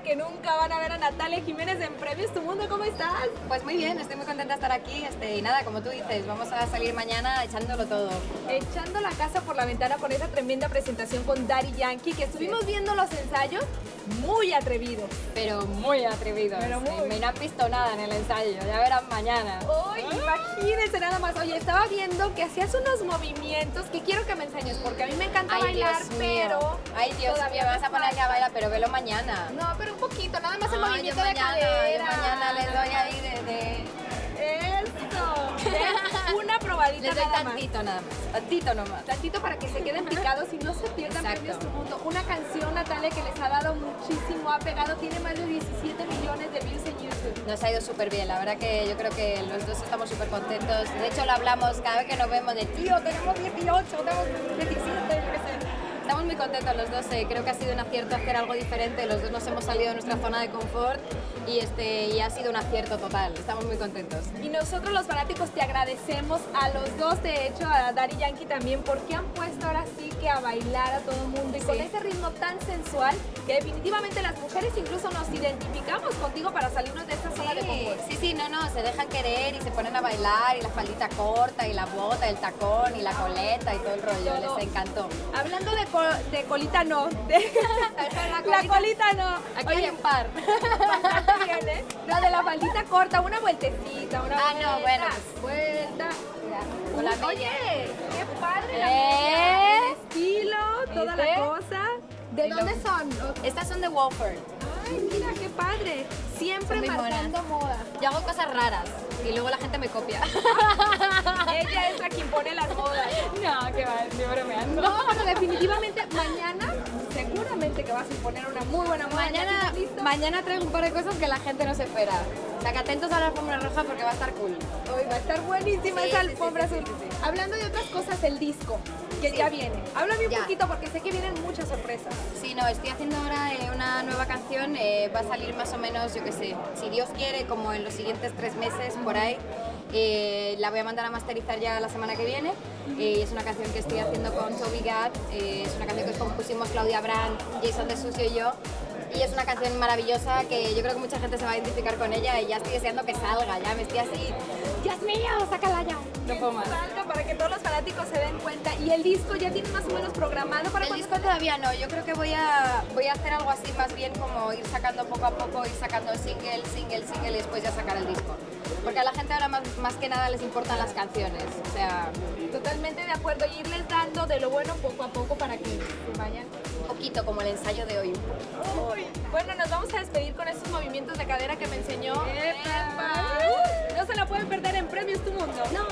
que nunca van a ver a Natalia Jiménez en Premios Tu Mundo. ¿Cómo estás? Pues muy bien, estoy muy contenta de estar aquí y nada, como tú dices, vamos a salir mañana echándolo todo. Echando la casa por la ventana con esa tremenda presentación con Daddy Yankee, que estuvimos viendo los ensayos, muy atrevidos. Pero muy atrevidos. Pero muy. No han visto nada en el ensayo, ya verán mañana. ¡Ay, imagínense nada más! Oye, estaba viendo que hacías unos movimientos que quiero que me enseñes, porque a mí me encanta bailar, Dios mío. pero... Ay, Dios mío, me vas a poner aquí a bailar, pero velo mañana. No, pero un poquito, nada más el movimiento yo de mañana, cadera. yo mañana les doy ahí de... ¡Eso! ¿Ves? Una probadita Les doy nada tantito nada más, tantito nomás. Tantito para que se queden picados y no se pierdan Exacto. Premios Tu Mundo. Una canción, Natalia, que les ha dado muchísimo, ha pegado, tiene más de 17 millones de views en YouTube. Nos ha ido súper bien, la verdad que yo creo que los dos estamos súper contentos. De hecho, lo hablamos cada vez que nos vemos de tío, tenemos 18, tenemos 17, yo qué sé. Estamos muy contentos los dos, creo que ha sido un acierto hacer algo diferente, los dos nos hemos salido de nuestra zona de confort y ha sido un acierto total, estamos muy contentos. Y nosotros los fanáticos te agradecemos a los dos, de hecho a Daddy Yankee también, porque han puesto ahora sí que a bailar a todo el mundo y con ese ritmo tan sensual que definitivamente las mujeres incluso nos identificamos contigo para salirnos de esta zona de confort. Sí, no, se dejan querer y se ponen a bailar y la faldita corta y la bota, el tacón y la coleta y todo el rollo, Todo. Les encantó. Hablando de colita no, la colita no. Aquí Oye, hay un par. bastante bien, ¿eh? No, de la faldita corta, una vueltecita, una No, bueno, vuelta. Con la Oye, media. qué padre la el estilo, toda ¿Viste? la cosa. ¿De Y dónde lo- son? Estas son de Wolford. Ay, mira, qué padre. Siempre Son muy marcando moda. Yo hago cosas raras y luego la gente me copia. Ella es la que impone las modas. No, que va, estoy bromeando. No, pero definitivamente mañana, seguramente que vas a imponer una muy buena moda. ¿Ya tienes listo? Mañana traigo un par de cosas que la gente no se espera. O sea, que atentos a la alfombra roja porque va a estar cool. Hoy va a estar buenísima Sí, esa sí, alfombra sí, azul. sí, sí. Hablando de otras cosas, el disco, que Sí. ya viene. Háblame un Ya. poquito porque sé que vienen muchas sorpresas. Sí, no, estoy haciendo ahora una nueva canción, va a salir más o menos, yo qué sé, si Dios quiere, como en los siguientes 3 meses, por ahí. La voy a mandar a masterizar ya la semana que viene. Es una canción que estoy haciendo con Toby Gad, es una canción que compusimos Claudia Brand, Jason de Susio y yo. Y es una canción maravillosa que yo creo que mucha gente se va a identificar con ella y ya estoy deseando que salga, ya me estoy así, Dios mío, sácala ya. No puedo más. Salga para que todos los fanáticos se den cuenta. Y el disco ya tiene más o menos programado para El cuando disco todavía no, yo creo que voy a hacer algo así más bien como ir sacando poco a poco, ir sacando single y después ya sacar el disco. Porque a la gente ahora más que nada les importan las canciones, o sea, Totalmente de acuerdo, y irles dando de lo bueno poco a poco para que se vayan. un poquito como el ensayo de hoy. Bueno, nos vamos a despedir con estos movimientos de cadera que me enseñó. ¡Epa! No se lo pueden perder en Premios Tu Mundo. No.